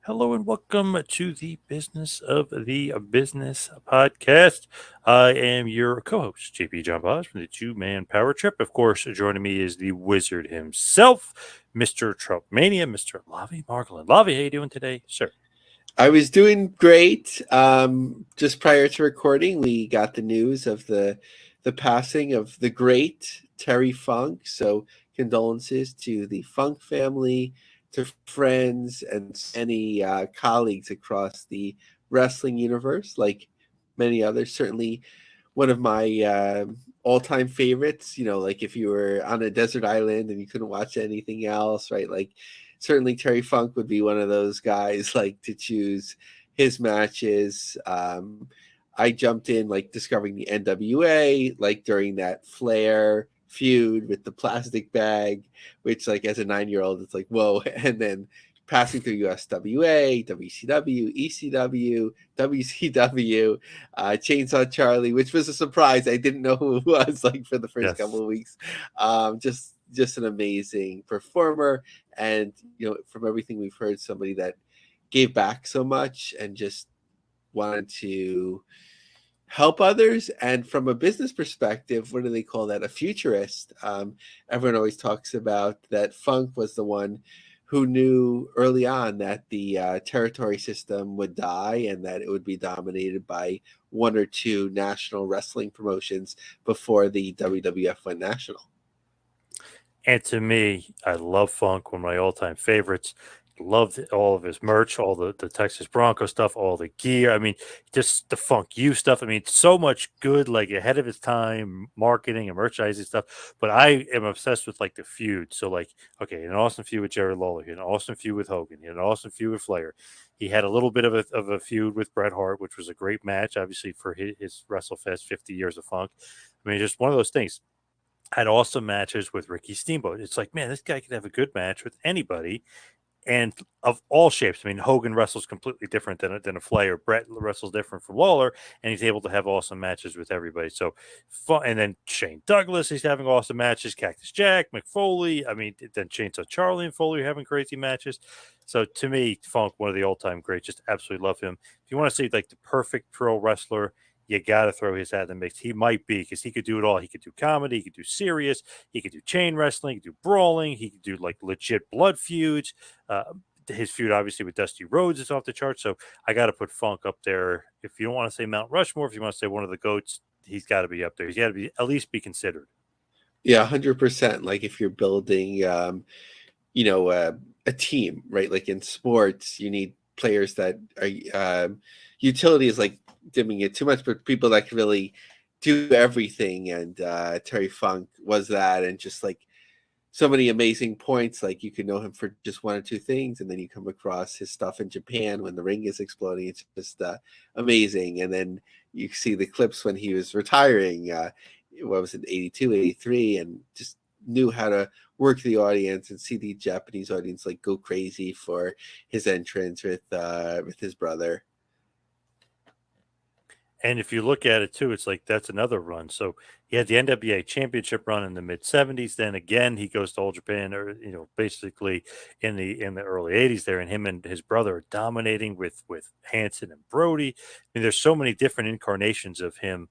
Hello and welcome to the Business of the Business podcast. I am your co-host, JP John Bosch from the Two Man Power Trip. Of course, joining me is the wizard himself, Mr. Trumpmania, Mr. Lavi Margolin. Lavi, how you doing today, sir? I was doing great. Just prior to recording, we got the news of the passing of the great Terry Funk. So condolences to the Funk family, to friends, and many colleagues across the wrestling universe, like many others. Certainly, one of my all-time favorites. Like if you were on a desert island and you couldn't watch anything else, right? Like certainly Terry Funk would be one of those guys like to choose his matches. I jumped in like discovering the NWA like during that Flair feud with the plastic bag, which like as a 9-year-old it's like whoa, and then passing through USWA, WCW, ECW, WCW, Chainsaw Charlie, which was a surprise. I didn't know who it was like for the first couple Yes. of weeks. Just an amazing performer, and from everything we've heard, somebody that gave back so much and just wanted to help others. And from a business perspective, what do they call that? A futurist. Everyone always talks about that Funk was the one who knew early on that the territory system would die and that it would be dominated by one or two national wrestling promotions before the WWF went national. And to me, I love Funk, one of my all-time favorites. Loved all of his merch, all the Texas Bronco stuff, all the gear. I mean, just the Funk U stuff. I mean, so much good, like ahead of its time, marketing and merchandising stuff. But I am obsessed with like the feud. So, like, okay, an awesome feud with Jerry Lawler, he had an awesome feud with Hogan, he had an awesome feud with Flair. He had a little bit of a feud with Bret Hart, which was a great match, obviously, for his WrestleFest 50 years of Funk. I mean, just one of those things had awesome matches with Ricky Steamboat. It's like, man, this guy could have a good match with anybody and of all shapes. I mean, Hogan wrestles completely different than a Flair. Brett wrestles different from Lawler, and he's able to have awesome matches with everybody. So fun. And then Shane Douglas, he's having awesome matches. Cactus Jack, McFoley. I mean, then Chainsaw Charlie and Foley are having crazy matches. So to me, Funk, one of the all-time greats. Just absolutely love him. If you want to see like the perfect pro wrestler, you got to throw his hat in the mix. He might be because he could do it all. He could do comedy, he could do serious, he could do chain wrestling, he could do brawling, he could do like legit blood feuds. Uh, his feud, obviously, with Dusty Rhodes is off the charts. So I got to put Funk up there. If you don't want to say Mount Rushmore, if you want to say one of the goats, he's got to be up there. He's got to be at least be considered. Yeah, 100%. Like if you're building, a team, right? Like in sports, you need players that are utility is like dimming it too much, but people that can really do everything. And Terry Funk was that, and just like so many amazing points. Like you can know him for just one or two things, and then you come across his stuff in Japan when the ring is exploding. It's just amazing. And then you see the clips when he was retiring. What was it, 82, 83, and just knew how to work the audience and see the Japanese audience like go crazy for his entrance with his brother. And if you look at it too, it's like that's another run. So he had the NWA championship run in the mid 70s. Then again, he goes to All Japan, or basically in the early 80s there, and him and his brother are dominating with Hanson and Brody. I mean, there's so many different incarnations of him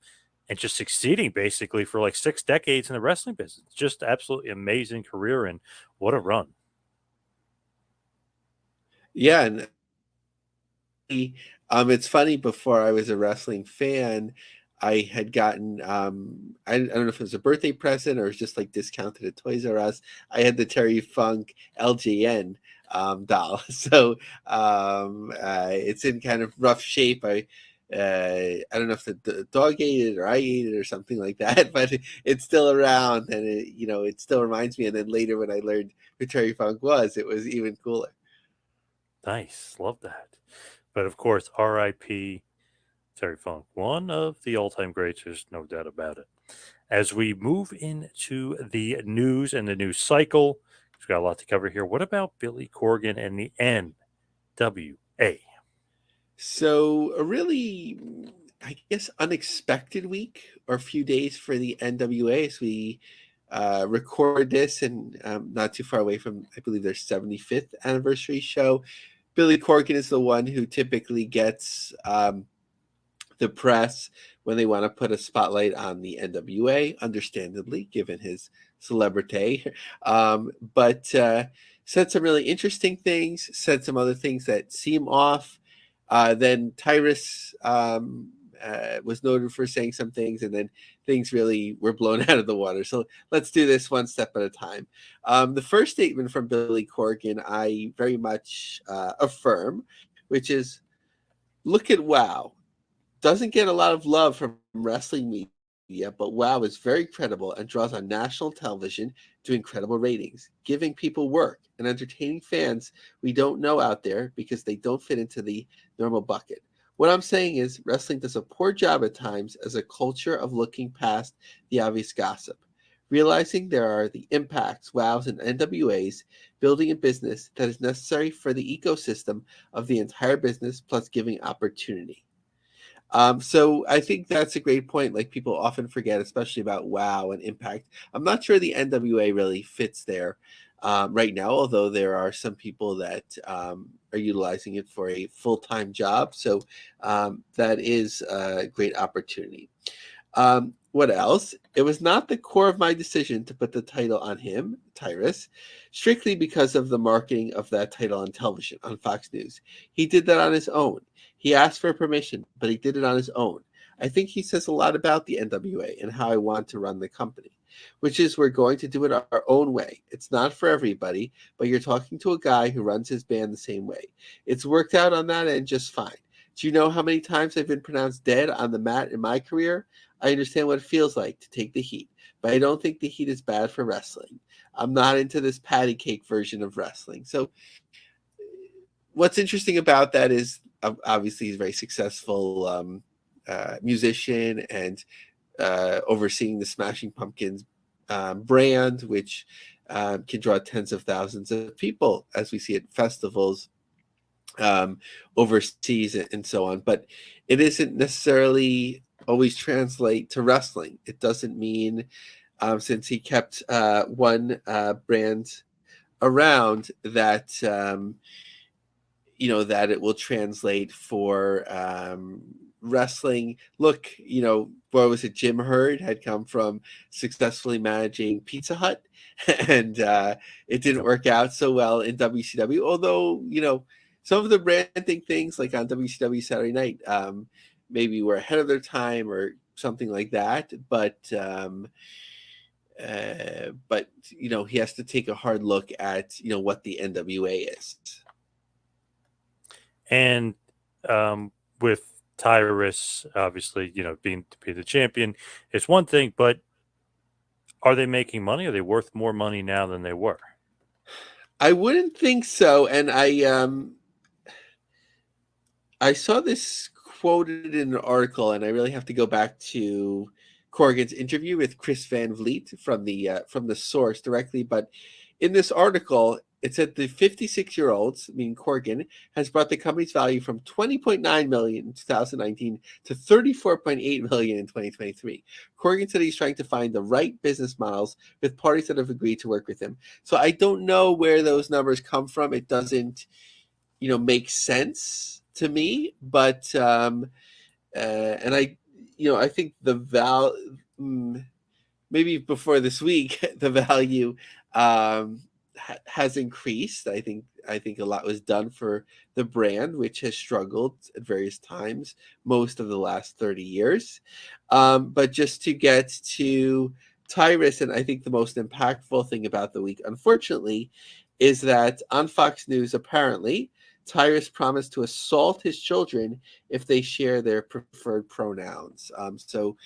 and just succeeding basically for like 6 decades in the wrestling business. Just absolutely amazing career, and what a run. Yeah, and it's funny. Before I was a wrestling fan, I had gotten I don't know if it was a birthday present or it was just like discounted at Toys R Us. I had the Terry Funk LJN doll, so it's in kind of rough shape. I don't know if the dog ate it or I ate it or something like that, but it's still around, and it still reminds me. And then later, when I learned who Terry Funk was, it was even cooler. Nice, love that. But of course, R.I.P. Terry Funk, one of the all-time greats. There's no doubt about it. As we move into the news and the news cycle, we've got a lot to cover here. What about Billy Corgan and the NWA? So a really, I guess, unexpected week or few days for the NWA as we record this, and not too far away from, I believe, their 75th anniversary show. Billy Corgan is the one who typically gets the press when they want to put a spotlight on the NWA, understandably, given his celebrity. But said some really interesting things, said some other things that seem off. Then Tyrus was noted for saying some things, and then things really were blown out of the water. So let's do this one step at a time. The first statement from Billy Corgan, I very much affirm, which is, look at WoW. Doesn't get a lot of love from wrestling media, but WoW is very credible and draws on national television to incredible ratings, giving people work and entertaining fans we don't know out there because they don't fit into the normal bucket. What I'm saying is, wrestling does a poor job at times as a culture of looking past the obvious gossip, realizing there are the impacts, WOWs, and NWAs building a business that is necessary for the ecosystem of the entire business, plus giving opportunity. So I think that's a great point. Like, people often forget, especially about WoW and Impact. I'm not sure the NWA really fits there right now, although there are some people that are utilizing it for a full-time job. So that is a great opportunity. What else? It was not the core of my decision to put the title on him, Tyrus, strictly because of the marketing of that title on television, on Fox News. He did that on his own. He asked for permission, but he did it on his own. I think he says a lot about the NWA and how I want to run the company, which is, we're going to do it our own way. It's not for everybody, but you're talking to a guy who runs his band the same way. It's worked out on that end just fine. Do you know how many times I've been pronounced dead on the mat in my career? I understand what it feels like to take the heat, but I don't think the heat is bad for wrestling. I'm not into this patty cake version of wrestling. So what's interesting about that is, obviously, he's a very successful musician and overseeing the Smashing Pumpkins brand, which can draw tens of thousands of people, as we see at festivals overseas and so on. But it isn't necessarily always translate to wrestling. It doesn't mean, since he kept one brand around, that that it will translate for wrestling. Look, what was it? Jim Hurd had come from successfully managing Pizza Hut, and it didn't work out so well in WCW. Although, some of the branding things, like on WCW Saturday Night, maybe were ahead of their time or something like that. But he has to take a hard look at what the NWA is. And with Tyrus, obviously, being to be the champion, it's one thing, but are they making money? Are they worth more money now than they were? I wouldn't think so. And I saw this quoted in an article, and I really have to go back to Corgan's interview with Chris Van Vliet from the source directly. But in this article, it said the 56-year-old, meaning Corgan, has brought the company's value from $20.9 million in 2019 to $34.8 million in 2023. Corgan said he's trying to find the right business models with parties that have agreed to work with him. So I don't know where those numbers come from. It doesn't, make sense to me. But and I think the maybe before this week, the value has increased. I think a lot was done for the brand, which has struggled at various times most of the last 30 years. But just to get to Tyrus, and I think the most impactful thing about the week, unfortunately, is that on Fox News, apparently, Tyrus promised to assault his children if they share their preferred pronouns. So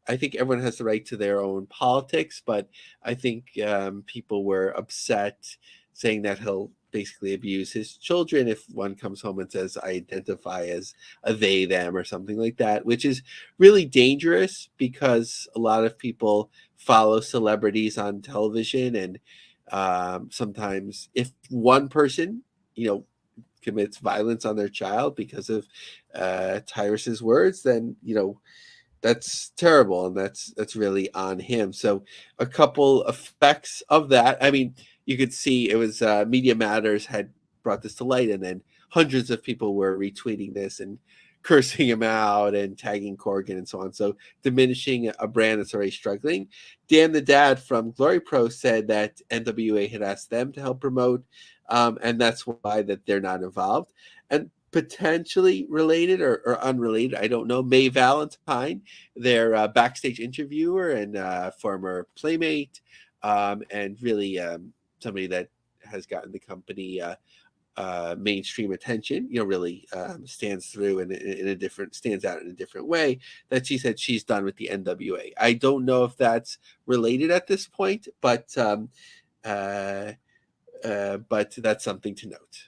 I think everyone has the right to their own politics, but I think people were upset, saying that he'll basically abuse his children if one comes home and says, I identify as a they, them, or something like that, which is really dangerous because a lot of people follow celebrities on television. And sometimes if one person, commits violence on their child because of Tyrus's words, then, that's terrible, and that's really on him. So a couple effects of that. I mean, you could see it was Media Matters had brought this to light, and then hundreds of people were retweeting this and cursing him out and tagging Corgan and so on. So diminishing a brand that's already struggling. Dan the Dad from Glory Pro said that NWA had asked them to help promote, and that's why that they're not involved. And potentially related or unrelated, I don't know. Mae Valentine, their backstage interviewer and former playmate, and really somebody that has gotten the company mainstream attention, really stands through stands out in a different way, that she said she's done with the NWA. I don't know if that's related at this point, but that's something to note.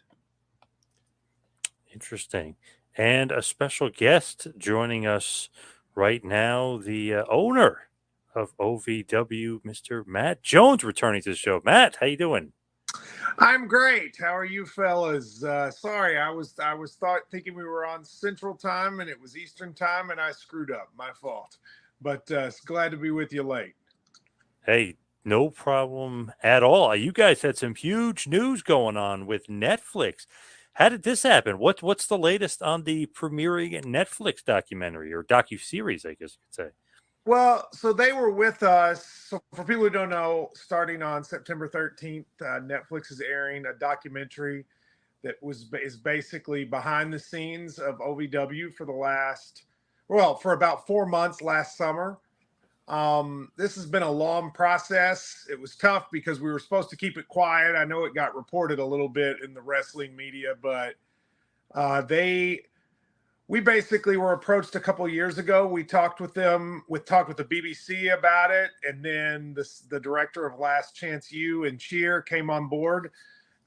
Interesting. And a special guest joining us right now, the owner of OVW, Mr. Matt Jones, returning to the show. Matt, how you doing? I'm great. How are you fellas? Sorry, I was thinking we were on Central Time and it was Eastern Time and I screwed up. My fault. But glad to be with you late. Hey, no problem at all. You guys had some huge news going on with Netflix. How did this happen? What's the latest on the premiering Netflix documentary or docuseries, I guess you could say? Well, so they were with us. So for people who don't know, starting on September 13th, Netflix is airing a documentary that is basically behind the scenes of OVW for about 4 months last summer. This has been a long process. It was tough because we were supposed to keep it quiet. I know it got reported a little bit in the wrestling media, but we basically were approached a couple of years ago. We talked with them, talked with the BBC about it, and then the director of Last Chance U and Cheer came on board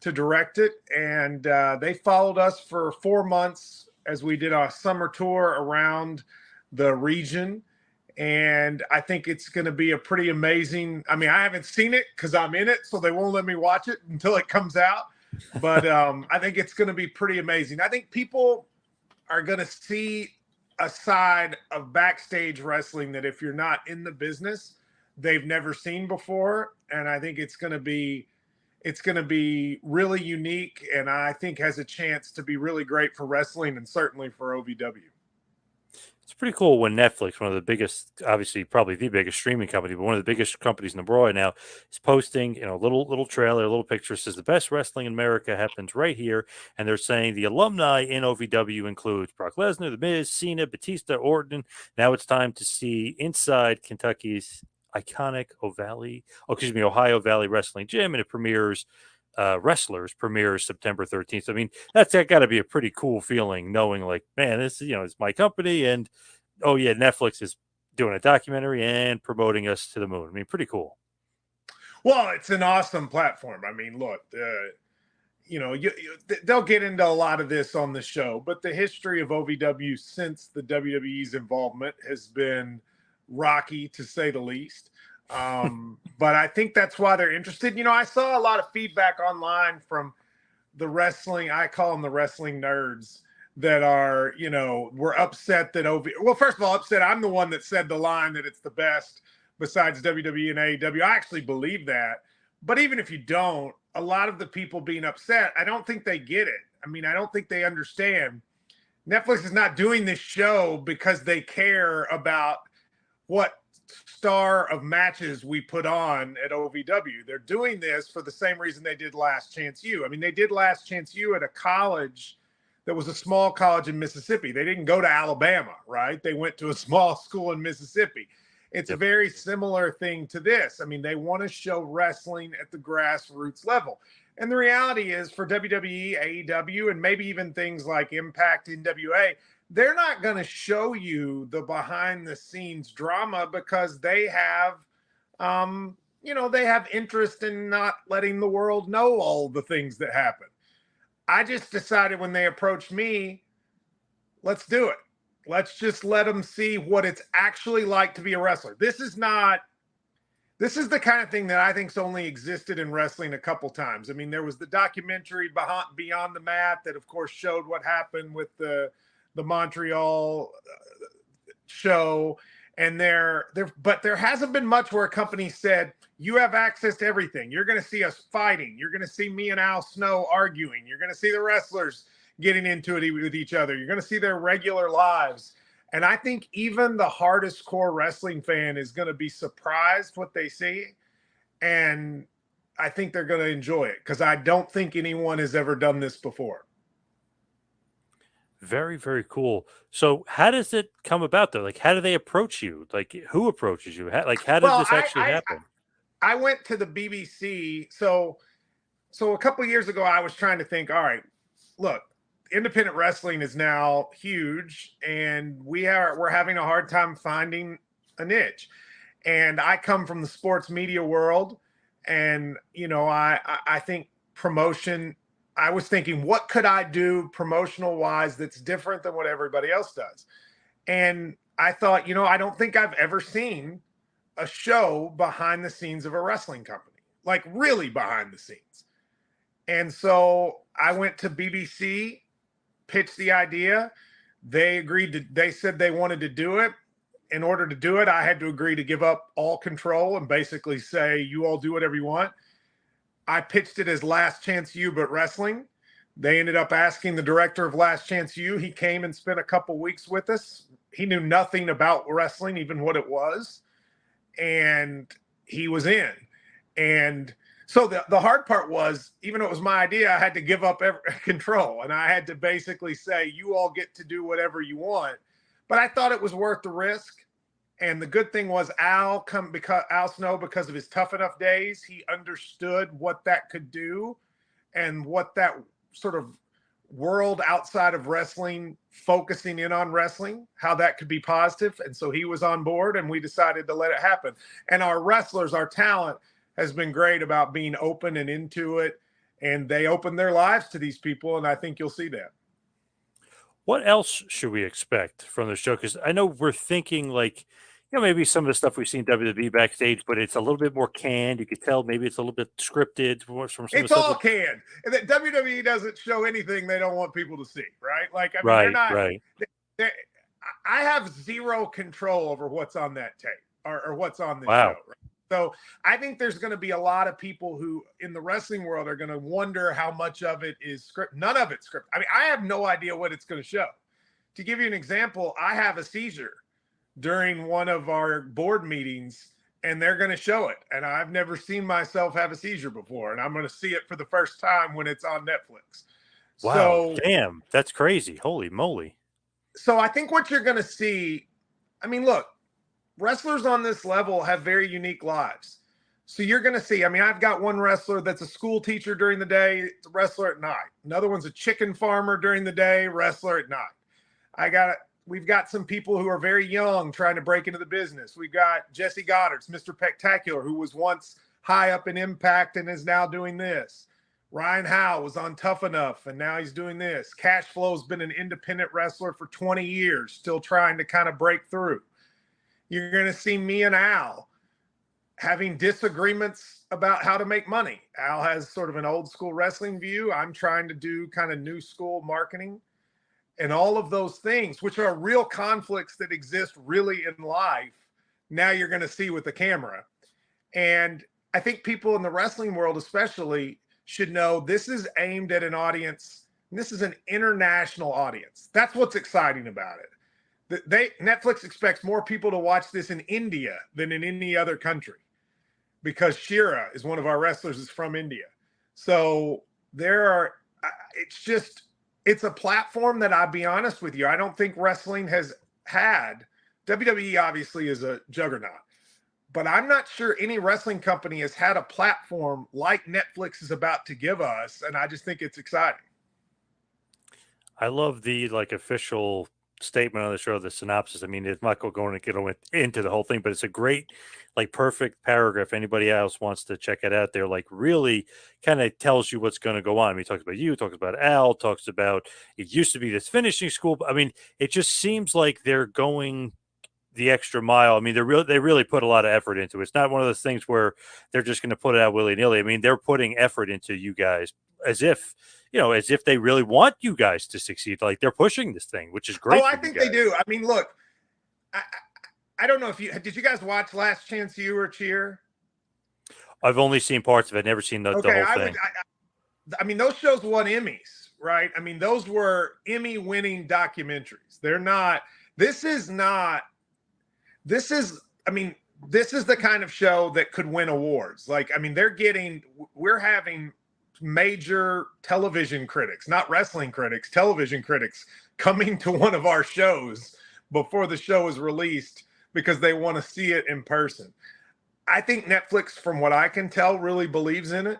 to direct it, and they followed us for 4 months as we did a summer tour around the region. And I think it's going to be a pretty amazing. I mean, I haven't seen it because I'm in it, so they won't let me watch it until it comes out. But I think it's going to be pretty amazing. I think people are going to see a side of backstage wrestling that if you're not in the business, they've never seen before. And I think it's going to be really unique, and I think has a chance to be really great for wrestling and certainly for OVW. It's pretty cool when Netflix, one of the biggest, obviously probably the biggest streaming company, but one of the biggest companies in the world right now, is posting, little trailer, a little picture, says the best wrestling in America happens right here. And they're saying the alumni in OVW includes Brock Lesnar, The Miz, Cena, Batista, Orton. Now it's time to see inside Kentucky's iconic Ohio Valley Wrestling Gym, and it premieres September 13th. I mean, that got to be a pretty cool feeling, knowing like, man, this is, it's my company, and oh yeah, Netflix is doing a documentary and promoting us to the moon. I mean, pretty cool. Well, it's an awesome platform. I mean, look, they'll get into a lot of this on the show, but the history of OVW since the WWE's involvement has been rocky, to say the least. But I think that's why they're interested. I saw a lot of feedback online from the wrestling, I call them the wrestling nerds, that are, were upset that well, first of all, upset I'm the one that said the line that it's the best besides WWE and AEW. I actually believe that. But even if you don't, a lot of the people being upset, I don't think they get it. I mean, I don't think they understand. Netflix is not doing this show because they care about what star of matches we put on at OVW. They're doing this for the same reason they did Last Chance U. I mean, they did Last Chance U at a college that was a small college in Mississippi. They didn't go to Alabama, right? They went to a small school in Mississippi. It's a very similar thing to this. I mean, they want to show wrestling at the grassroots level. And the reality is for WWE, AEW, and maybe even things like Impact, NWA, they're not going to show you the behind the scenes drama because they have, they have interest in not letting the world know all the things that happen. I just decided when they approached me, let's do it. Let's just let them see what it's actually like to be a wrestler. This is the kind of thing that I think's only existed in wrestling a couple times. I mean, there was the documentary Beyond the Mat that, of course, showed what happened with the Montreal show. And but there hasn't been much where a company said, you have access to everything. You're going to see us fighting. You're going to see me and Al Snow arguing. You're going to see the wrestlers getting into it with each other. You're going to see their regular lives. And I think even the hardest core wrestling fan is going to be surprised what they see. And I think they're going to enjoy it because I don't think anyone has ever done this before. Very, very cool. So how does it come about though? Like, how do they approach you? Like, who approaches you? How does Well, this actually happen? I went to the BBC. So a couple of years ago, I was trying to think, all right, look, independent wrestling is now huge and we're having a hard time finding a niche. And I come from the sports media world. And, you know, I think promotion, I was thinking, what could I do promotional wise that's different than what everybody else does? And I thought, you know, I don't think I've ever seen a show behind the scenes of a wrestling company, like really behind the scenes. And so I went to BBC, pitched the idea. They said they wanted to do it. In order to do it, I had to agree to give up all control and basically say, you all do whatever you want. I pitched it as Last Chance U, but wrestling. They ended up asking the director of Last Chance U. He came and spent a couple weeks with us. He knew nothing about wrestling, even what it was. And he was in. And so the hard part was, even though it was my idea, I had to give up control. And I had to basically say, you all get to do whatever you want. But I thought it was worth the risk. And the good thing was Al Snow, because of his Tough Enough days, he understood what that could do and what that sort of world outside of wrestling, focusing in on wrestling, how that could be positive. And so he was on board and we decided to let it happen. And our wrestlers, our talent has been great about being open and into it. And they open their lives to these people. And I think you'll see that. What else should we expect from the show? Because I know we're thinking like, you know, maybe some of the stuff we've seen WWE backstage, but it's a little bit more canned. You could tell maybe it's a little bit scripted from some it's of the all stuff. canned. And that WWE doesn't show anything they don't want people to see, right? Like, I mean, Right, they're not. right. I have zero control over what's on that tape or what's on the Wow. show. Right? So I think there's going to be a lot of people who in the wrestling world are going to wonder how much of it is script. None of it's script. I mean, I have no idea what it's going to show. To give you an example, I have a seizure during one of our board meetings and they're going to show it. And I've never seen myself have a seizure before. And I'm going to see it for the first time when it's on Netflix. Wow. So, damn. That's crazy. Holy moly. So I think what you're going to see, I mean, look, wrestlers on this level have very unique lives. So you're going to see, I mean, I've got one wrestler that's a school teacher during the day, it's a wrestler at night. Another one's a chicken farmer during the day, wrestler at night. We've got some people who are very young trying to break into the business. We've got Jesse Goddard's Mr. Spectacular, who was once high up in Impact and is now doing this. Ryan Howe was on Tough Enough, and now he's doing this. Cash Flow's been an independent wrestler for 20 years, still trying to kind of break through. You're going to see me and Al having disagreements about how to make money. Al has sort of an old school wrestling view. I'm trying to do kind of new school marketing. And all of those things, which are real conflicts that exist really in life, now you're going to see with the camera. And I think people in the wrestling world especially should know this is aimed at an audience. And this is an international audience. That's what's exciting about it. Netflix expects more people to watch this in India than in any other country because Shira is one of our wrestlers is from India. So it's a platform that I'll be honest with you, I don't think wrestling has had. WWE obviously is a juggernaut, but I'm not sure any wrestling company has had a platform like Netflix is about to give us. And I just think it's exciting. I love the official statement on the show, the synopsis. I mean, it's not going to get into the whole thing, but it's a great, perfect paragraph. Anybody else wants to check it out, they're really kind of tells you what's going to go on. I mean, he talks about you, talks about Al, talks about it used to be this finishing school. I mean, it just seems like they're going the extra mile. I mean, they really put a lot of effort into it. It's not one of those things where they're just going to put it out willy-nilly. I mean, they're putting effort into you guys as if they really want you guys to succeed. Like they're pushing this thing, which is great. Oh, I think they do. I mean, look, I don't know if did you guys watch Last Chance U or Cheer? I've only seen parts of it. Never seen the whole thing. I mean, those shows won Emmys, right? I mean, those were Emmy-winning documentaries. They're not. This is not. This is. I mean, this is the kind of show that could win awards. Like, I mean, we're having major television critics, not wrestling critics, television critics coming to one of our shows before the show is released because they want to see it in person. I think Netflix, from what I can tell, really believes in it.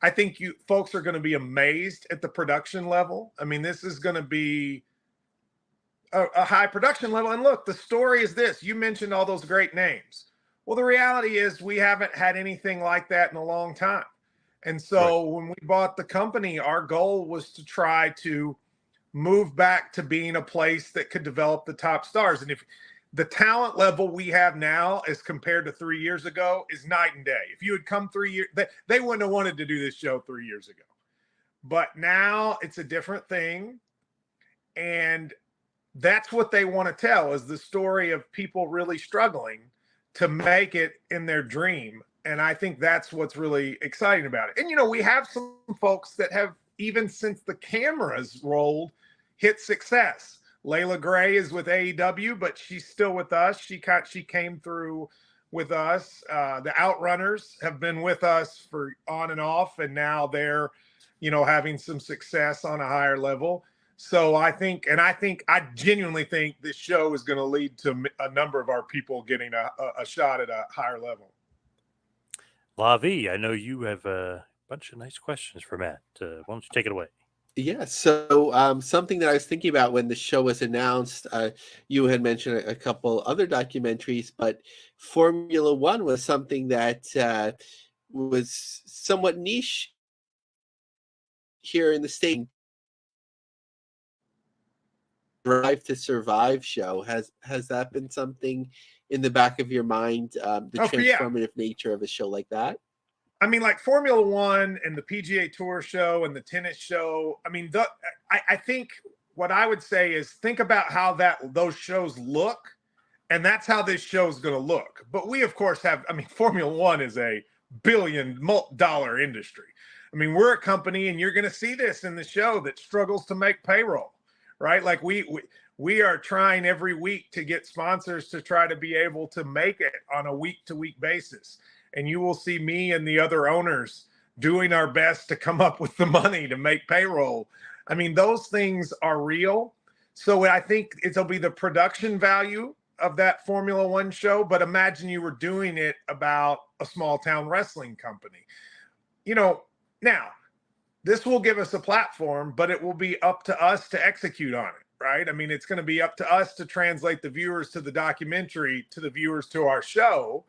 I think you folks are going to be amazed at the production level. I mean, this is going to be a high production level. And look, the story is this. You mentioned all those great names. Well, the reality is we haven't had anything like that in a long time. And so when we bought the company, our goal was to try to move back to being a place that could develop the top stars. And if the talent level we have now as compared to 3 years ago is night and day. If you had come 3 years, they wouldn't have wanted to do this show 3 years ago. But now it's a different thing. And that's what they want to tell, is the story of people really struggling to make it in their dream. And I think that's what's really exciting about it. And, you know, we have some folks that have, even since the cameras rolled, hit success. Layla Gray is with AEW, but she's still with us. She came through with us. The Outrunners have been with us for on and off, and now they're, you know, having some success on a higher level. So I genuinely think this show is going to lead to a number of our people getting a shot at a higher level. Lavi, I know you have a bunch of nice questions for Matt. Why don't you take it away? Yeah, so something that I was thinking about when the show was announced, you had mentioned a couple other documentaries, but Formula One was something that was somewhat niche here in the States. Drive to Survive show, has that been something in the back of your mind, the transformative nature of a show like that? I mean, like Formula One and the PGA Tour show and the tennis show. I mean, I think what I would say is think about how those shows look, and that's how this show is going to look. But we, of course, Formula One is a billion-dollar industry. I mean, we're a company, and you're going to see this in the show, that struggles to make payroll, right? Like we are trying every week to get sponsors to try to be able to make it on a week-to-week basis. And you will see me and the other owners doing our best to come up with the money to make payroll. I mean, those things are real. So I think it'll be the production value of that Formula One show. But imagine you were doing it about a small town wrestling company. You know, now this will give us a platform, but it will be up to us to execute on it, right? I mean, it's going to be up to us to translate the viewers to the documentary, to the viewers to our show.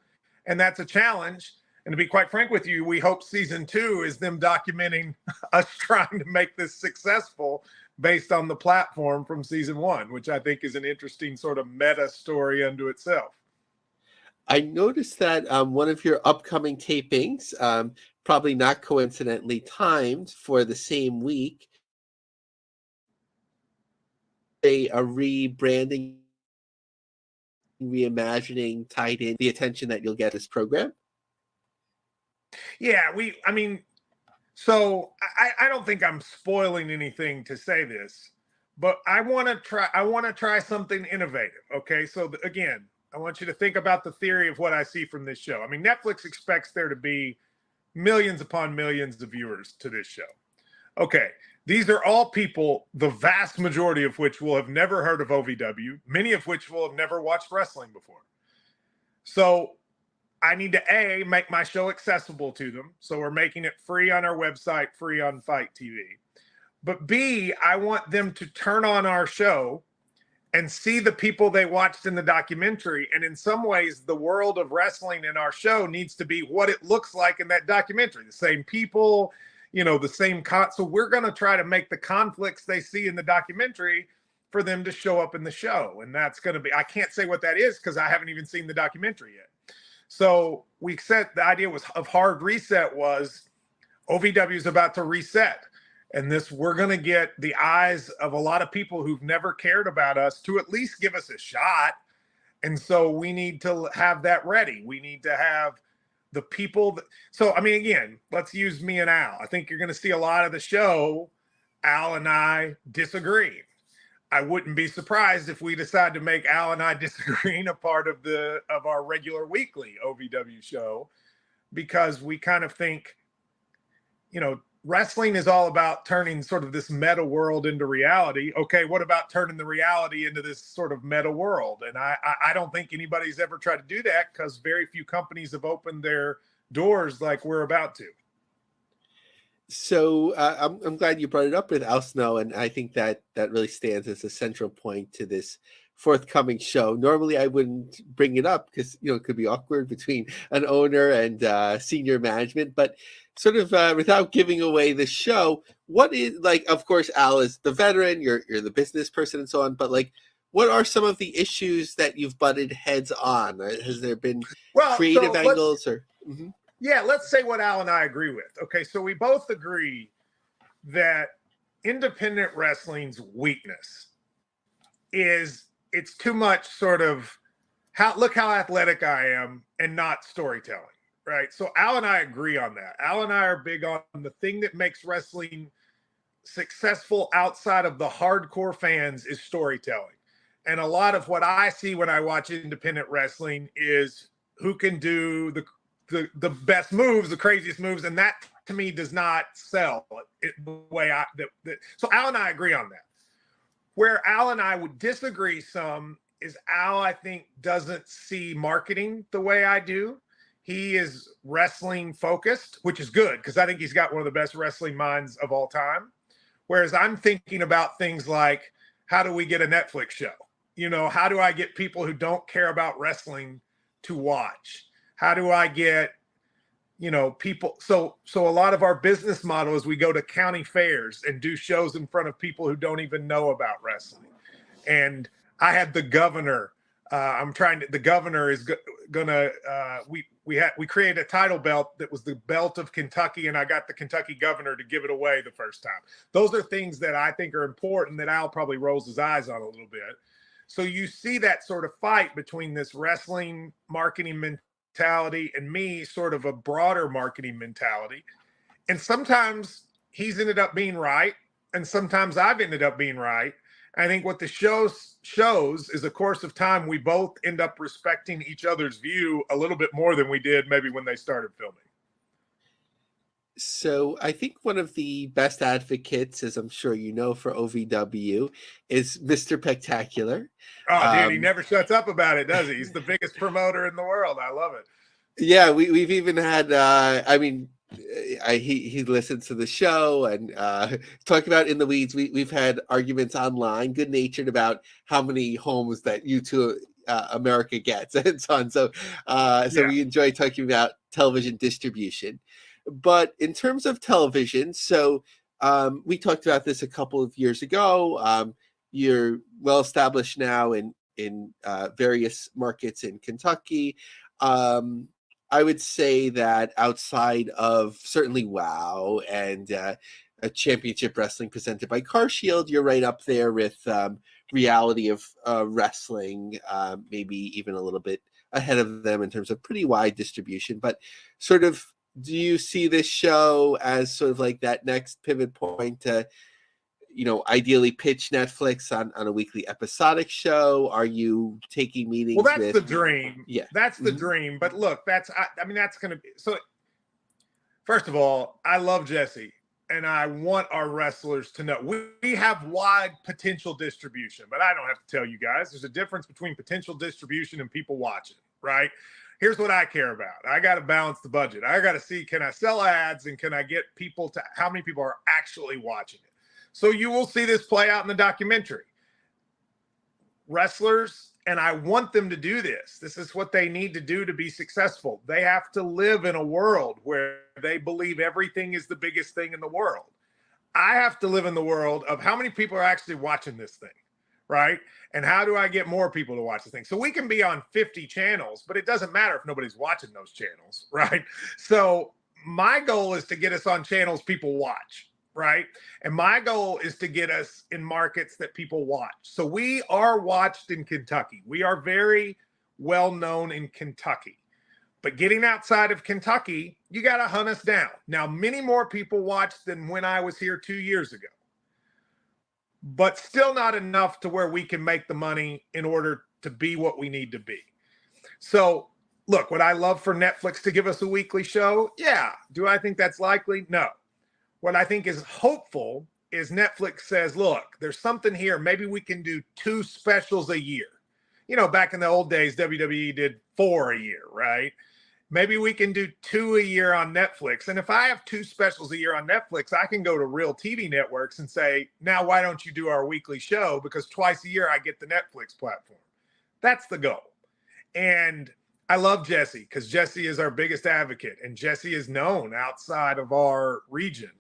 And that's a challenge. And to be quite frank with you, we hope season 2 is them documenting us trying to make this successful based on the platform from season 1, which I think is an interesting sort of meta story unto itself. I noticed that one of your upcoming tapings, probably not coincidentally timed for the same week, a rebranding, reimagining tied in the attention that you'll get this program? Yeah, so I don't think I'm spoiling anything to say this, but I want to try something innovative. Okay. So again, I want you to think about the theory of what I see from this show. I mean, Netflix expects there to be millions upon millions of viewers to this show. Okay. These are all people, the vast majority of which will have never heard of OVW, many of which will have never watched wrestling before. So I need to make my show accessible to them. So we're making it free on our website, free on Fight TV. But B, I want them to turn on our show and see the people they watched in the documentary. And in some ways, the world of wrestling in our show needs to be what it looks like in that documentary. The same people, you know, the same so we're going to try to make the conflicts they see in the documentary for them to show up in the show. And that's going to be, I can't say what that is because I haven't even seen the documentary yet. So we said the idea of hard reset was OVW is about to reset. And we're going to get the eyes of a lot of people who've never cared about us to at least give us a shot. And so we need to have that ready. We need to have the people. So, I mean, again, let's use me and Al. I think you're going to see a lot of the show Al and I disagreeing. I wouldn't be surprised if we decide to make Al and I disagreeing a part of our regular weekly OVW show, because we kind of think, wrestling is all about turning sort of this meta world into reality. Okay, what about turning the reality into this sort of meta world? And I don't think anybody's ever tried to do that, because very few companies have opened their doors like we're about to. So I'm glad you brought it up with Al Snow, and I think that really stands as a central point to this forthcoming show. Normally, I wouldn't bring it up because it could be awkward between an owner and senior management. But sort of without giving away the show, what is, like? Of course, Al is the veteran. You're the business person and so on. But like, what are some of the issues that you've butted heads on? Has there been creative angles or? Mm-hmm. Yeah, let's say what Al and I agree with. Okay, so we both agree that independent wrestling's weakness is it's too much sort of look how athletic I am and not storytelling, right? So Al and I agree on that. Al and I are big on the thing that makes wrestling successful outside of the hardcore fans is storytelling. And a lot of what I see when I watch independent wrestling is who can do the best moves, the craziest moves, and that to me does not sell the way so Al and I agree on that. Where Al and I would disagree some is Al, I think, doesn't see marketing the way I do. He is wrestling focused, which is good because I think he's got one of the best wrestling minds of all time. Whereas I'm thinking about things like, how do we get a Netflix show? How do I get people who don't care about wrestling to watch? How do I get, people? So a lot of our business model is we go to county fairs and do shows in front of people who don't even know about wrestling. And I had the governor. The governor is gonna. We created a title belt that was the belt of Kentucky, and I got the Kentucky governor to give it away the first time. Those are things that I think are important that Al probably rolls his eyes on a little bit. So you see that sort of fight between this wrestling marketing mentality and me, sort of a broader marketing mentality. And sometimes he's ended up being right, and sometimes I've ended up being right. I think what the show shows is a course of time we both end up respecting each other's view a little bit more than we did maybe when they started filming. So I think one of the best advocates, as I'm sure you know, for OVW is Mr. Spectacular. Oh, dude, he never shuts up about it, does he? He's the biggest promoter in the world. I love it. Yeah, we've even had, he listens to the show and talk about in the weeds. We've had arguments online, good natured, about how many homes that U2 America gets and so on. So we enjoy talking about television distribution. But in terms of television, so we talked about this a couple of years ago. You're well established now in various markets in Kentucky. I would say that outside of certainly WOW and a championship wrestling presented by CarShield, you're right up there with reality of wrestling, maybe even a little bit ahead of them in terms of pretty wide distribution. But sort of, do you see this show as sort of like that next pivot point to, ideally pitch Netflix on a weekly episodic show? Are you taking meetings? Well, that's the dream. Yeah, that's the dream. But look, that's going to be so. First of all, I love Jesse, and I want our wrestlers to know we have wide potential distribution. But I don't have to tell you guys, there's a difference between potential distribution and people watching, right? Here's what I care about. I got to balance the budget. I got to see, can I sell ads and can I get people to, how many people are actually watching it? So you will see this play out in the documentary. Wrestlers, and I want them to do this. This is what they need to do to be successful. They have to live in a world where they believe everything is the biggest thing in the world. I have to live in the world of how many people are actually watching this thing, right? And how do I get more people to watch this thing? So we can be on 50 channels, but it doesn't matter if nobody's watching those channels, right? So my goal is to get us on channels people watch, right? And my goal is to get us in markets that people watch. So we are watched in Kentucky. We are very well known in Kentucky. But getting outside of Kentucky, you got to hunt us down. Now, many more people watch than when I was here 2 years ago. but still not enough to where we can make the money in order to be what we need to be. So, look, would I love for Netflix to give us a weekly show? Yeah. Do I think that's likely? No. What I think is hopeful is Netflix says, look, there's something here. Maybe we can do 2 specials a year. You know, back in the old days, WWE did 4 a year, right? Maybe we can do 2 a year on Netflix. And if I have 2 specials a year on Netflix, I can go to real TV networks and say, now, why don't you do our weekly show? Because twice a year I get the Netflix platform. That's the goal. And I love Jesse because Jesse is our biggest advocate, and Jesse is known outside of our region.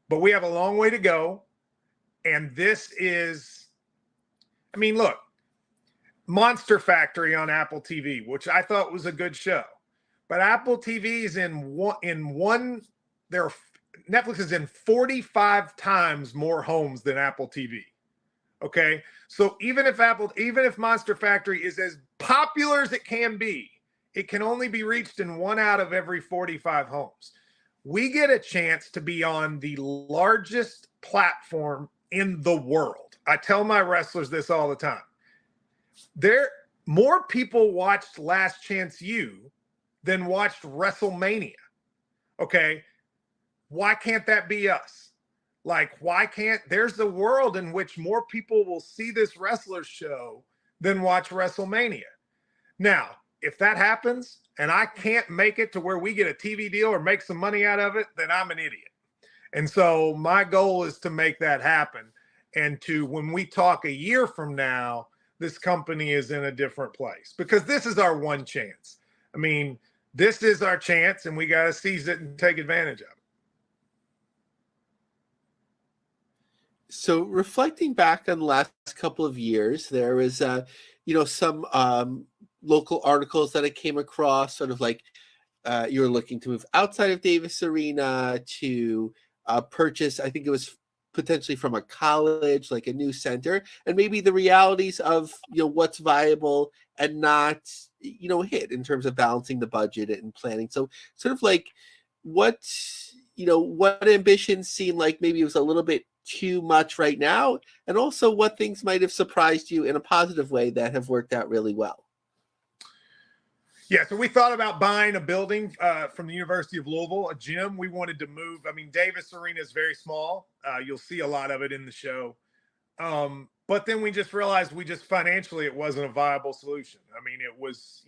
But we have a long way to go. And this is, I mean, look, Monster Factory on Apple TV, which I thought was a good show. But Apple TV is Netflix is in 45 times more homes than Apple TV. Okay. So even if Monster Factory is as popular as it can be, it can only be reached in 1 out of every 45 homes. We get a chance to be on the largest platform in the world. I tell my wrestlers this all the time. More people watched Last Chance U than watched WrestleMania. Okay. Why can't that be us? Like, there's a world in which more people will see this wrestler show than watch WrestleMania. Now, if that happens and I can't make it to where we get a TV deal or make some money out of it, then I'm an idiot. And so my goal is to make that happen. And when we talk a year from now, this company is in a different place because this is our one chance. I mean, this is our chance and we got to seize it and take advantage of it. So reflecting back on the last couple of years, there was, some local articles that I came across, sort of like you were looking to move outside of Davis Arena to purchase, I think it was potentially from a college, like a new center, and maybe the realities of, what's viable and not, hit in terms of balancing the budget and planning. So sort of like what ambitions seem like maybe it was a little bit too much right now, and also what things might have surprised you in a positive way that have worked out really well. Yeah, so we thought about buying a building from the University of Louisville, a gym. We wanted to move. I mean, Davis Arena is very small. You'll see a lot of it in the show. But then we just realized financially it wasn't a viable solution. I mean, it was,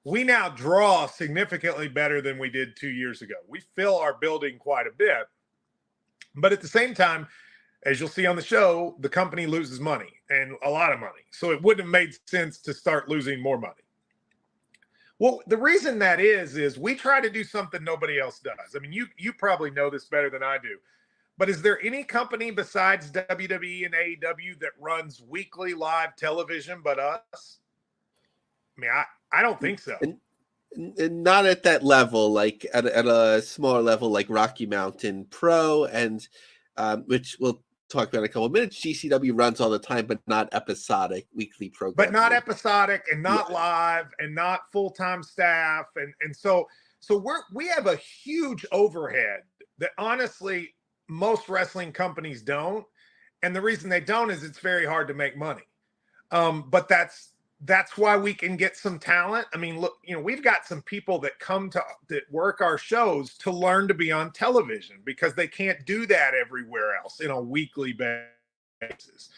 we now draw significantly better than we did 2 years ago. We fill our building quite a bit. But at the same time, as you'll see on the show, the company loses money, and a lot of money. So it wouldn't have made sense to start losing more money. Well, the reason that is we try to do something nobody else does. I mean, you probably know this better than I do. But is there any company besides WWE and AEW that runs weekly live television but us? I mean, I don't think so. And not at that level, like at a smaller level, like Rocky Mountain Pro, and which we'll talk about in a couple of minutes. GCW runs all the time, but not episodic weekly programming. But not episodic and not live and not full-time staff. And so we have a huge overhead that honestly most wrestling companies don't. And the reason they don't is it's very hard to make money. But that's why we can get some talent. I mean, look, we've got some people that that work our shows to learn to be on television because they can't do that everywhere else in a weekly basis.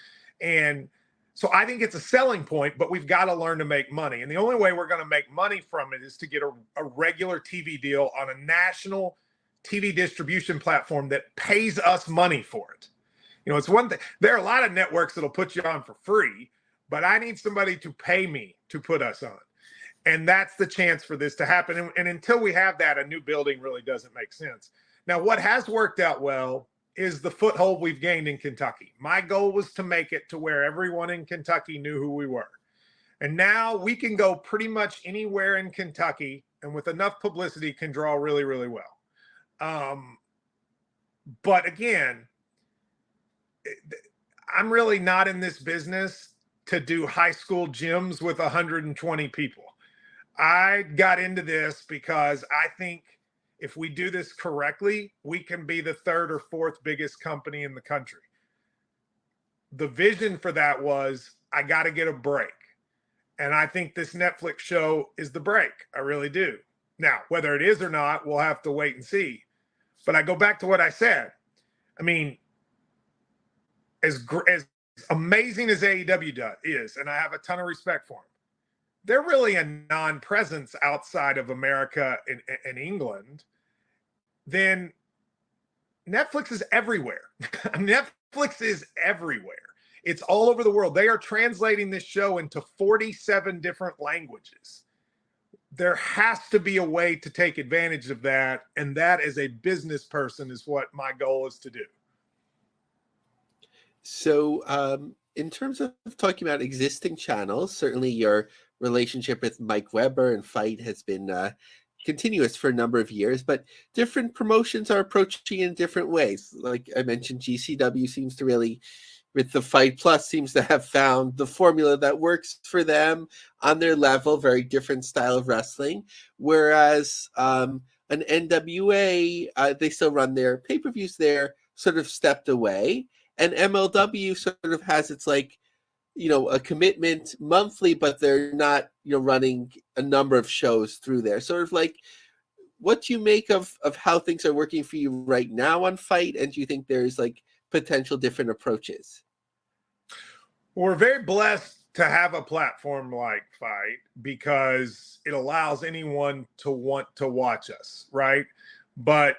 And so I think it's a selling point, but we've got to learn to make money. And the only way we're going to make money from it is to get a regular TV deal on a national TV distribution platform that pays us money for it. It's one thing. There are a lot of networks that'll put you on for free, but I need somebody to pay me to put us on. And that's the chance for this to happen. And until we have that, a new building really doesn't make sense. Now, what has worked out well is the foothold we've gained in Kentucky. My goal was to make it to where everyone in Kentucky knew who we were. And now we can go pretty much anywhere in Kentucky and with enough publicity can draw really, really well. But again, I'm really not in this business to do high school gyms with 120 people. I got into this because I think if we do this correctly, we can be the 3rd or 4th biggest company in the country. the vision for that was I got to get a break. And I think this Netflix show is the break. I really do. Now, whether it is or not, we'll have to wait and see. But I go back to what I said. I mean, as amazing as AEW is, and I have a ton of respect for them, they're really a non-presence outside of America and England. Then Netflix is everywhere. Netflix is everywhere. It's all over the world. They are translating this show into 47 different languages. There has to be a way to take advantage of that. And that, as a business person, is what my goal is to do. So, in terms of talking about existing channels, certainly your relationship with Mike Weber and Fight has been continuous for a number of years, but different promotions are approaching in different ways. Like I mentioned, GCW seems to really, with the Fight Plus, seems to have found the formula that works for them on their level, very different style of wrestling. Whereas an NWA, they still run their pay-per-views there, sort of stepped away. And MLW sort of has its a commitment monthly, but they're not, running a number of shows through there. Sort of like, what do you make of how things are working for you right now on Fight? And do you think there's potential different approaches? We're very blessed to have a platform like Fight because it allows anyone to want to watch us, right? But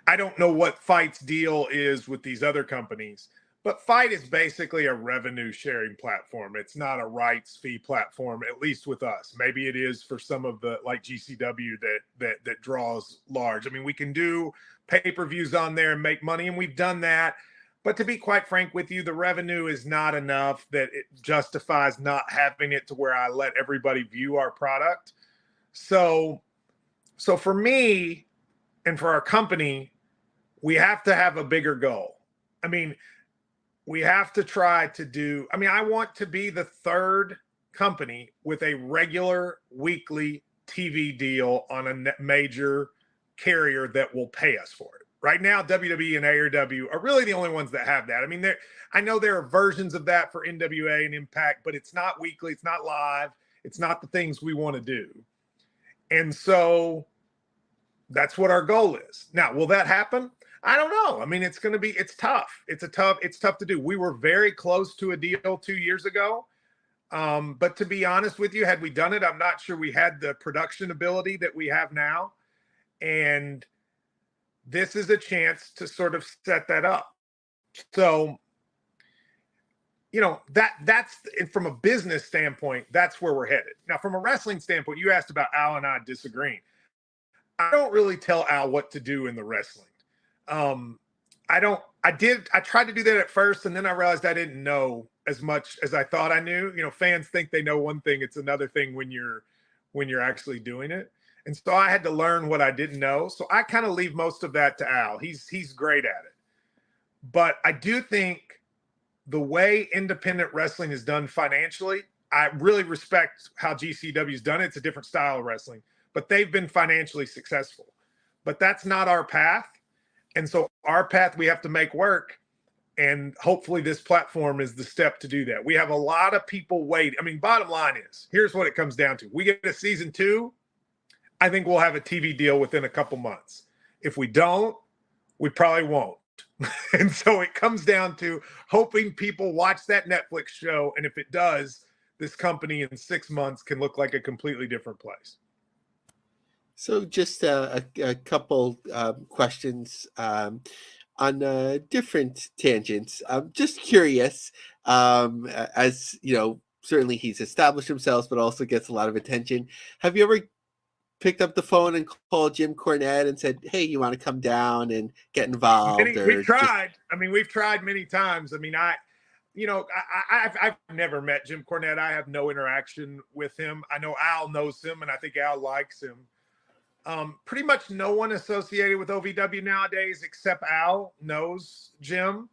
I don't know what Fight's deal is with these other companies, but Fight is basically a revenue sharing platform. It's not a rights fee platform, at least with us. Maybe it is for some of the like GCW that draws large. I mean, we can do pay-per-views on there and make money, and we've done that. But to be quite frank with you, the revenue is not enough that it justifies not having it to where I let everybody view our product. So for me and for our company, we have to have a bigger goal. I mean, we have to try to do, I want to be the third company with a regular weekly TV deal on a major carrier that will pay us for it. Right now, WWE and AEW are really the only ones that have that. I mean, I know there are versions of that for NWA and Impact, but it's not weekly, it's not live, it's not the things we want to do. And so that's what our goal is. Now, will that happen? I don't know. I mean, it's tough. It's tough to do. We were very close to a deal 2 years ago. But to be honest with you, had we done it, I'm not sure we had the production ability that we have now. And this is a chance to sort of set that up. So, that's from a business standpoint, that's where we're headed. Now, from a wrestling standpoint, you asked about Al and I disagreeing. I don't really tell Al what to do in the wrestling. I tried to do that at first, and then I realized I didn't know as much as I thought I knew. Fans think they know one thing. It's another thing when you're actually doing it. And so I had to learn what I didn't know. So I kind of leave most of that to Al. He's great at it. But I do think the way independent wrestling is done financially, I really respect how GCW's done it. It's a different style of wrestling, but they've been financially successful. But that's not our path. And so our path, we have to make work. And hopefully this platform is the step to do that. We have a lot of people waiting. I mean, bottom line is, here's what it comes down to. We get a season 2, I think we'll have a TV deal within a couple months. If we don't, we probably won't. And so it comes down to hoping people watch that Netflix show. And if it does, this company in 6 months can look like a completely different place. So just a couple questions on different tangents. I'm just curious, as certainly he's established himself, but also gets a lot of attention. Have you ever picked up the phone and called Jim Cornette and said, "Hey, you want to come down and get involved?" We've tried. We've tried many times. I've never met Jim Cornette. I have no interaction with him. I know Al knows him, and I think Al likes him. Pretty much no one associated with OVW nowadays except Al knows Jim.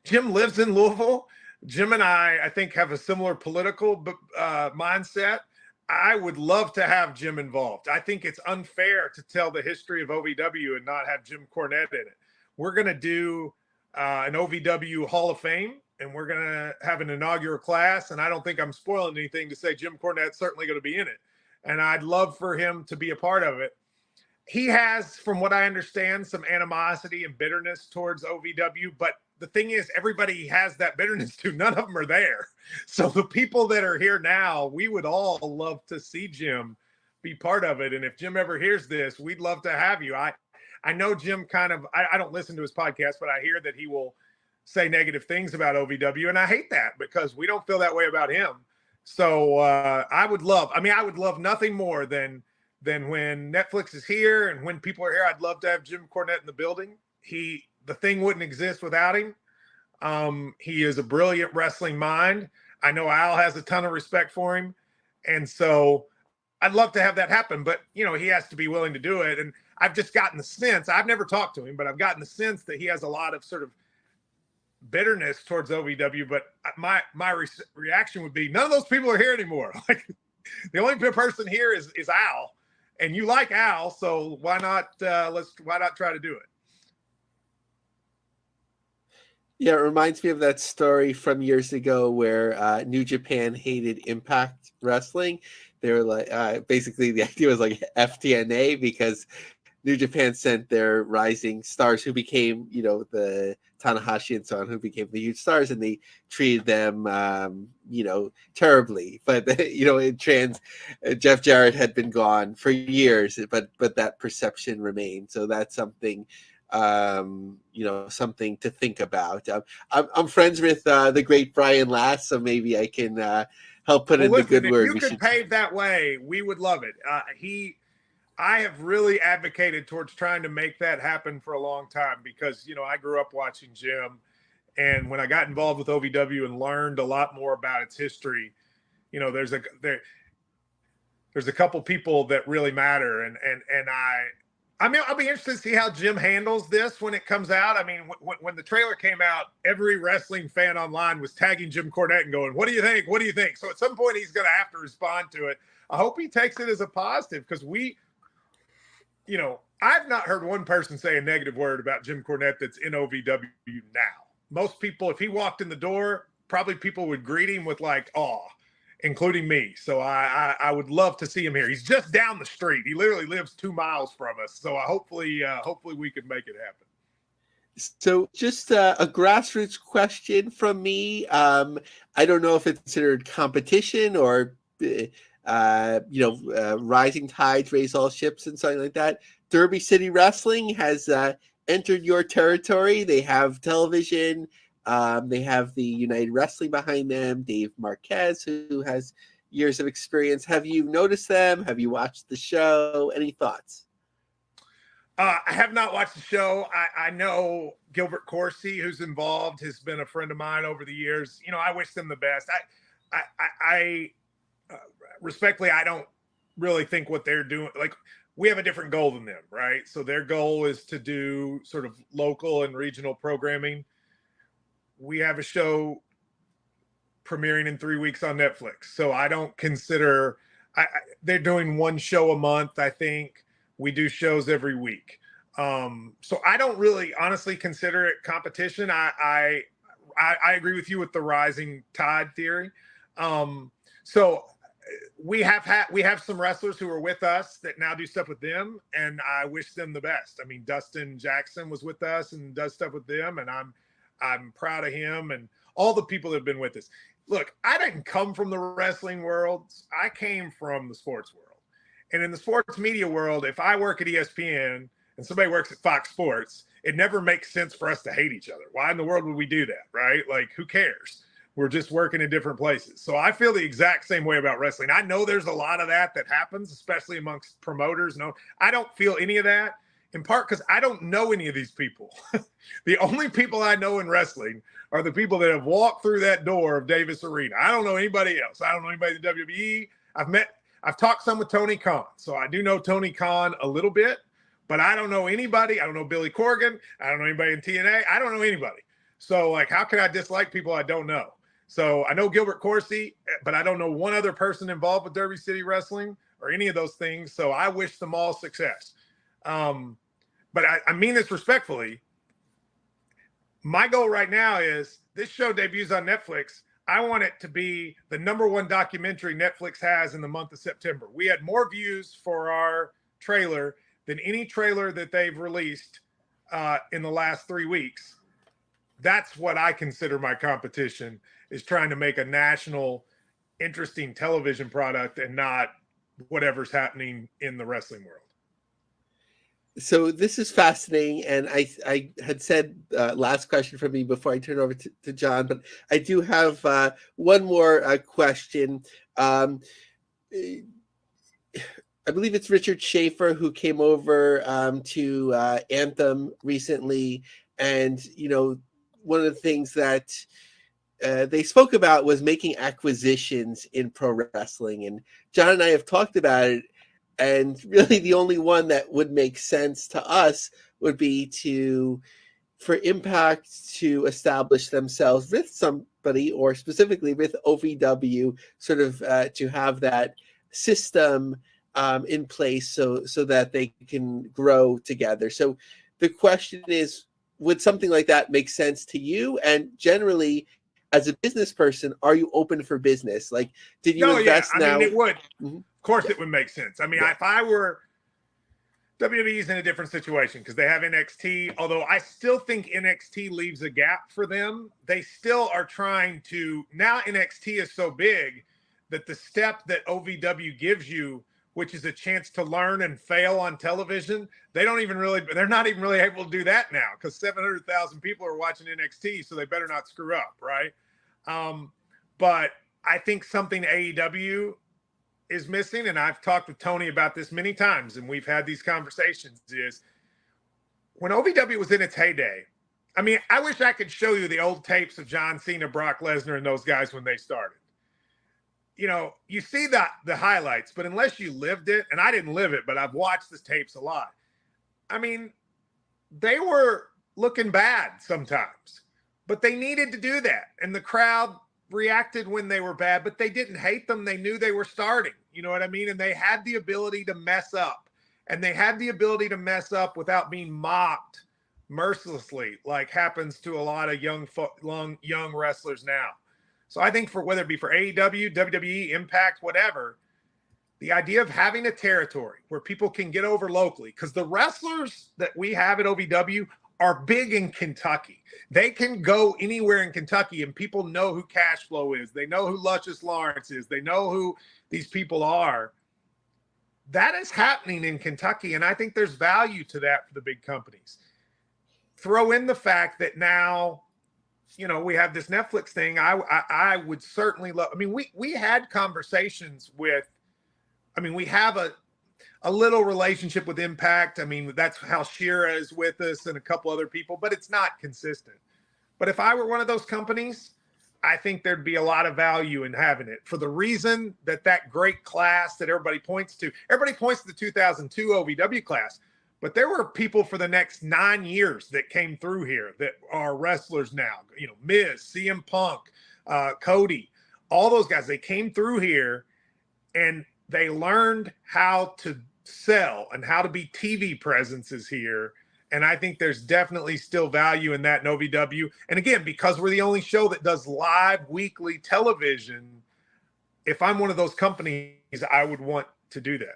Jim lives in Louisville. Jim and I think, have a similar political mindset. I would love to have Jim involved. I think it's unfair to tell the history of OVW and not have Jim Cornette in it. We're going to do an OVW Hall of Fame, and we're going to have an inaugural class. And I don't think I'm spoiling anything to say Jim Cornette's certainly going to be in it. And I'd love for him to be a part of it. He has, from what I understand, some animosity and bitterness towards OVW, but the thing is, everybody has that bitterness too. None of them are there. So the people that are here now, we would all love to see Jim be part of it. And if Jim ever hears this, we'd love to have you. I know Jim I don't listen to his podcast, but I hear that he will say negative things about OVW. And I hate that because we don't feel that way about him. So I would love nothing more than when Netflix is here and when people are here. I'd love to have Jim Cornette in the building. The thing wouldn't exist without him. He is a brilliant wrestling mind. I know Al has a ton of respect for him. And so I'd love to have that happen, but he has to be willing to do it. And I've just gotten the sense, I've never talked to him, but I've gotten the sense that he has a lot of sort of bitterness towards OVW. But my reaction would be, none of those people are here anymore. Like, the only person here is Al, and you like Al, so why not try to do it? Yeah, it reminds me of that story from years ago where New Japan hated Impact Wrestling. They were like, basically the idea was like FTNA, because New Japan sent their rising stars who became, the Tanahashi and so on, who became the huge stars, and they treated them, terribly. But, Jeff Jarrett had been gone for years, but that perception remained. So that's something, something to think about. I'm friends with the great Brian Last, so maybe I can help put in the good word. If you could pave that way, we would love it. I have really advocated towards trying to make that happen for a long time because, I grew up watching Jim, and when I got involved with OVW and learned a lot more about its history, there's a couple people that really matter. And I'll be interested to see how Jim handles this when it comes out. I mean, when the trailer came out, every wrestling fan online was tagging Jim Cornette and going, "What do you think? What do you think?" So at some point he's going to have to respond to it. I hope he takes it as a positive, because I've not heard one person say a negative word about Jim Cornette that's in OVW now. Most people, if he walked in the door, probably people would greet him with like awe, including me. So I would love to see him here. He's just down the street. He literally lives 2 miles from us. So hopefully we could make it happen. So just a grassroots question from me. I don't know if it's considered competition or, rising tides raise all ships and something like that. Derby City Wrestling has entered your territory. They have television. They have the United Wrestling behind them. Dave Marquez, who has years of experience. Have you noticed them? Have you watched the show? Any thoughts? I have not watched the show. I know Gilbert Corsi, who's involved, has been a friend of mine over the years. I wish them the best. I respectfully, I don't really think what they're doing. Like, we have a different goal than them, right? So their goal is to do sort of local and regional programming. We have a show premiering in 3 weeks on Netflix. So I don't consider they're doing one show a month. I think we do shows every week. So I don't really honestly consider it competition. I agree with you with the rising tide theory. So we have some wrestlers who are with us that now do stuff with them, and I wish them the best. I mean, Dustin Jackson was with us and does stuff with them, and I'm proud of him and all the people that have been with us. Look, I didn't come from the wrestling world. I came from the sports world. And in the sports media world, if I work at ESPN and somebody works at Fox Sports, it never makes sense for us to hate each other. Why in the world would we do that, right? Like, who cares? We're just working in different places. So I feel the exact same way about wrestling. I know there's a lot of that happens, especially amongst promoters. No, I don't feel any of that, in part because I don't know any of these people. The only people I know in wrestling are the people that have walked through that door of Davis Arena. I don't know anybody else. I don't know anybody in the WWE. I've talked some with Tony Khan. So I do know Tony Khan a little bit, but I don't know anybody. I don't know Billy Corgan. I don't know anybody in TNA. I don't know anybody. So, like, how can I dislike people I don't know? So I know Gilbert Corsi, but I don't know one other person involved with Derby City Wrestling or any of those things. So I wish them all success. But I mean this respectfully. my goal right now is this show debuts on Netflix. I want it to be the #1 documentary Netflix has in the month of September. We had more views for our trailer than any trailer that they've released in the last 3 weeks. That's what I consider my competition, is trying to make a national, interesting television product and not whatever's happening in the wrestling world. So this is fascinating, and I had said last question for me before I turn it over to John, but I do have one more question. I believe it's Richard Schaefer who came over to Anthem recently, and one of the things that they spoke about was making acquisitions in pro wrestling, and John and I have talked about it. And really, the only one that would make sense to us would be for Impact to establish themselves with somebody, or specifically with OVW, sort of to have that system in place so that they can grow together. So the question is, would something like that make sense to you? And generally, as a business person, are you open for business? Like, did you invest I now? mean, it would. Mm-hmm. Of course, it would make sense. I mean, if I were WWE's in a different situation because they have NXT, although I still think NXT leaves a gap for them. They still are trying to, now NXT is so big that the step that OVW gives you, which is a chance to learn and fail on television, they're not even really able to do that now because 700,000 people are watching NXT, so they better not screw up, right? But I think something AEW is missing, and I've talked with Tony about this many times, and we've had these conversations, is when OVW was in its heyday. I mean, I wish I could show you the old tapes of John Cena, Brock Lesnar, and those guys when they started. You see the highlights, but unless you lived it, and I didn't live it, but I've watched the tapes a lot. I mean, they were looking bad sometimes, but they needed to do that. And the crowd reacted when they were bad, but they didn't hate them. They knew they were starting. You know what I mean? And they had the ability to mess up. And they had the ability to mess up without being mocked mercilessly, like happens to a lot of young wrestlers now. So I think, for whether it be for AEW, WWE, Impact, whatever, the idea of having a territory where people can get over locally, because the wrestlers that we have at OVW are big in Kentucky. They can go anywhere in Kentucky and people know who Cash Flow is. They know who Luscious Lawrence is. They know who these people are. That is happening in Kentucky, and I think there's value to that for the big companies. Throw in the fact that now, we have this Netflix thing. I would certainly love, I mean, we had conversations with, we have a little relationship with Impact. I mean, that's how Shira is with us and a couple other people, but it's not consistent. But if I were one of those companies, I think there'd be a lot of value in having it, for the reason that great class that everybody points to the 2002 OVW class, but there were people for the next 9 years that came through here that are wrestlers now, Miz, CM Punk, Cody, all those guys, they came through here and they learned how to sell and how to be TV presences here. And I think there's definitely still value in that in OVW. And again, because we're the only show that does live weekly television, if I'm one of those companies, I would want to do that.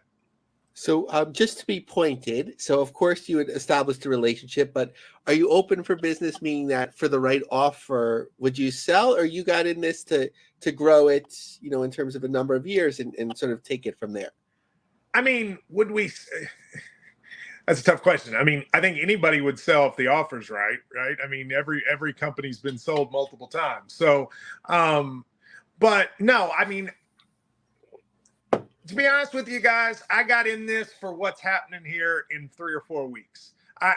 So just to be pointed, so of course you would establish the relationship, but are you open for business, meaning that for the right offer, would you sell, or you got in this to grow it, in terms of a number of years and sort of take it from there? I mean, would we? That's a tough question. I mean, I think anybody would sell if the offer's right? I mean, every company's been sold multiple times. So, but no, I mean, to be honest with you guys, I got in this for what's happening here in 3 or 4 weeks.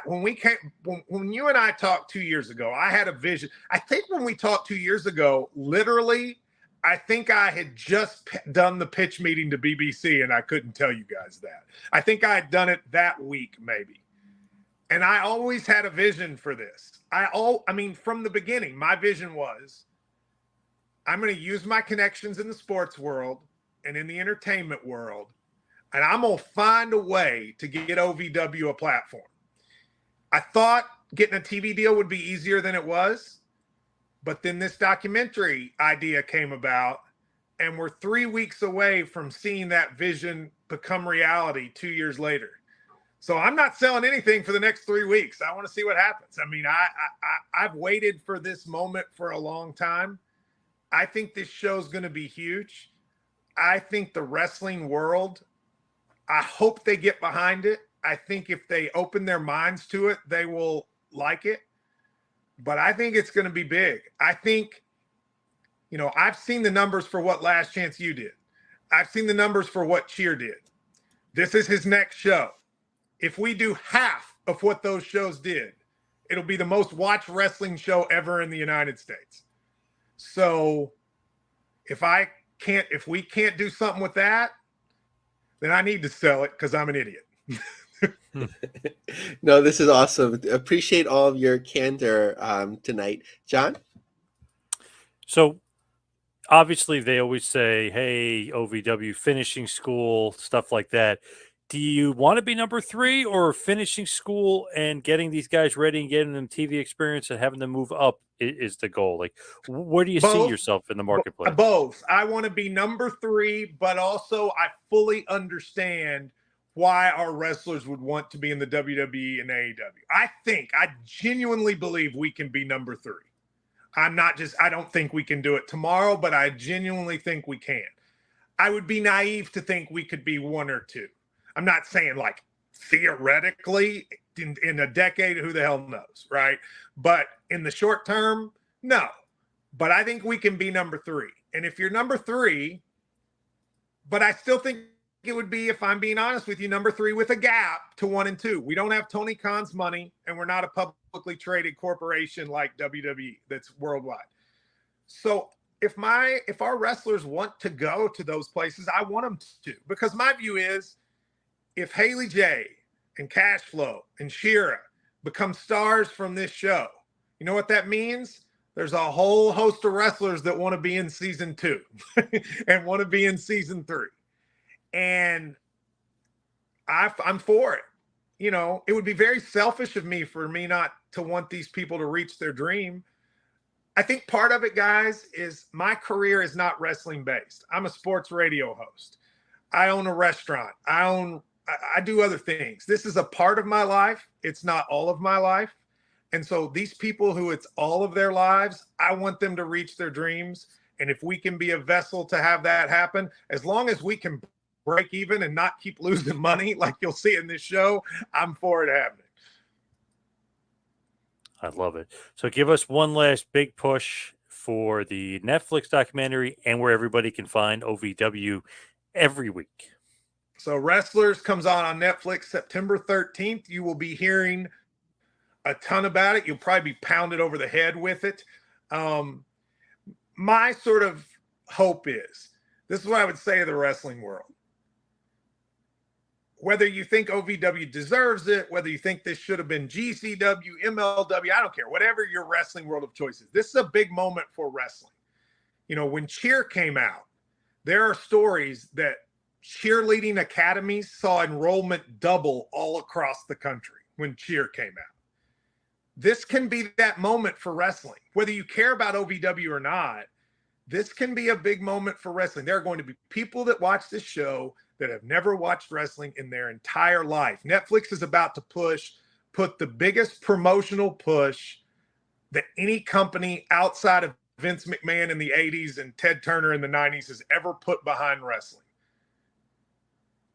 When you and I talked 2 years ago, I had a vision. I think when we talked 2 years ago, literally, I think I had just done the pitch meeting to BBC, and I couldn't tell you guys that. I think I had done it that week, maybe. And I always had a vision for this. From the beginning, my vision was, I'm going to use my connections in the sports world and in the entertainment world, and I'm going to find a way to get OVW a platform. I thought getting a TV deal would be easier than it was. But then this documentary idea came about, and we're 3 weeks away from seeing that vision become reality 2 years later. So I'm not selling anything for the next 3 weeks. I want to see what happens. I mean, I've waited for this moment for a long time. I think this show's going to be huge. I think the wrestling world, I hope they get behind it. I think if they open their minds to it, they will like it. But I think it's going to be big. I think, you know, I've seen the numbers for what Last Chance U did. I've seen the numbers for what Cheer did. This is his next show. If we do half of what those shows did, it'll be the most watched wrestling show ever in the United States. So if we can't do something with that, then I need to sell it because I'm an idiot. No, this is awesome. Appreciate all of your candor tonight. John? So obviously they always say, hey, OVW finishing school, stuff like that. Do you want to be number 3 or finishing school and getting these guys ready and getting them TV experience and having them move up is the goal? Like, where do you see yourself in the marketplace? Both. I want to be number 3, but also I fully understand why our wrestlers would want to be in the WWE and AEW. I genuinely believe we can be number 3. I don't think we can do it tomorrow, but I genuinely think we can. I would be naive to think we could be 1 or 2. I'm not saying like theoretically in a decade, who the hell knows, right? But in the short term, no. But I think we can be number 3. And if you're number 3, but I still think it would be, if I'm being honest with you, number 3 with a gap to 1 and 2. We don't have Tony Khan's money, and we're not a publicly traded corporation like WWE that's worldwide. So if our wrestlers want to go to those places, I want them to, because my view is, if Haley J and Cashflow and Shira become stars from this show, you know what that means? There's a whole host of wrestlers that want to be in season 2 and want to be in season 3. And I'm for it. You know, it would be very selfish of me for me not to want these people to reach their dream. I think part of it, guys, is my career is not wrestling based. I'm a sports radio host. I own a restaurant. I do other things. This is a part of my life. It's not all of my life. And so these people who it's all of their lives, I want them to reach their dreams. And if we can be a vessel to have that happen, as long as we can break even and not keep losing money like you'll see in this show, I'm for it happening. I love it. So give us one last big push for the Netflix documentary and where everybody can find OVW every week. So Wrestlers comes on Netflix September 13th. You will be hearing a ton about it. You'll probably be pounded over the head with it. My sort of hope is, this is what I would say to the wrestling world. Whether you think OVW deserves it, whether you think this should have been GCW, MLW, I don't care, whatever your wrestling world of choice is. This is a big moment for wrestling. You know, when Cheer came out, there are stories that cheerleading academies saw enrollment double all across the country when Cheer came out. This can be that moment for wrestling. Whether you care about OVW or not, this can be a big moment for wrestling. There are going to be people that watch this show that have never watched wrestling in their entire life. Netflix is about to put the biggest promotional push that any company outside of Vince McMahon in the 80s and Ted Turner in the 90s has ever put behind wrestling.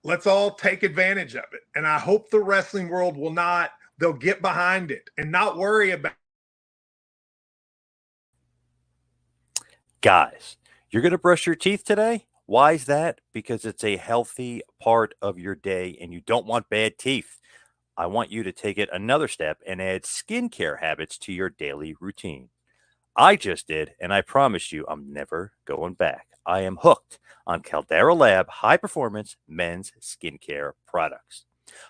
Let's all take advantage of it. And I hope the wrestling world they'll get behind it and not worry about. Guys, you're going to brush your teeth today? Why is that? Because it's a healthy part of your day and you don't want bad teeth. I want you to take it another step and add skincare habits to your daily routine. I just did, and I promise you I'm never going back. I am hooked on Caldera Lab high-performance men's skincare products.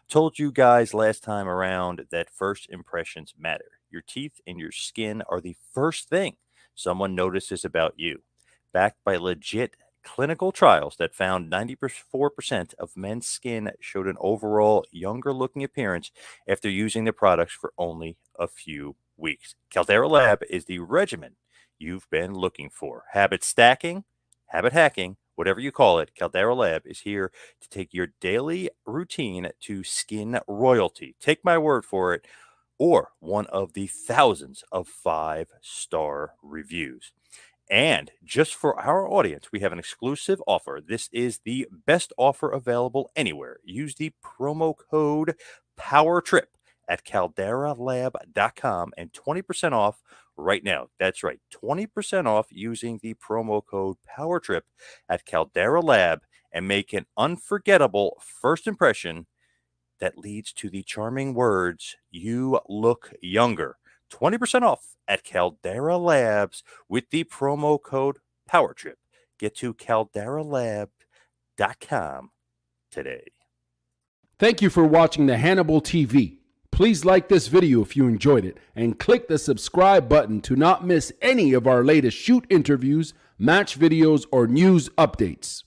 Told you guys last time around that first impressions matter. Your teeth and your skin are the first thing someone notices about you. Backed by legit clinical trials that found 94% of men's skin showed an overall younger looking appearance after using the products for only a few weeks. Caldera Lab is the regimen you've been looking for. Habit stacking, habit hacking, whatever you call it, Caldera Lab is here to take your daily routine to skin royalty. Take my word for it, or one of the thousands of 5-star reviews. And just for our audience, we have an exclusive offer. This is the best offer available anywhere. Use the promo code POWERTRIP at calderalab.com and 20% off right now. That's right, 20% off using the promo code POWERTRIP at Caldera Lab and make an unforgettable first impression that leads to the charming words, "You look younger." 20% off at Caldera Labs with the promo code POWERTRIP. Get to calderalab.com today. Thank you for watching the Hannibal TV. Please like this video if you enjoyed it and click the subscribe button to not miss any of our latest shoot interviews, match videos, or news updates.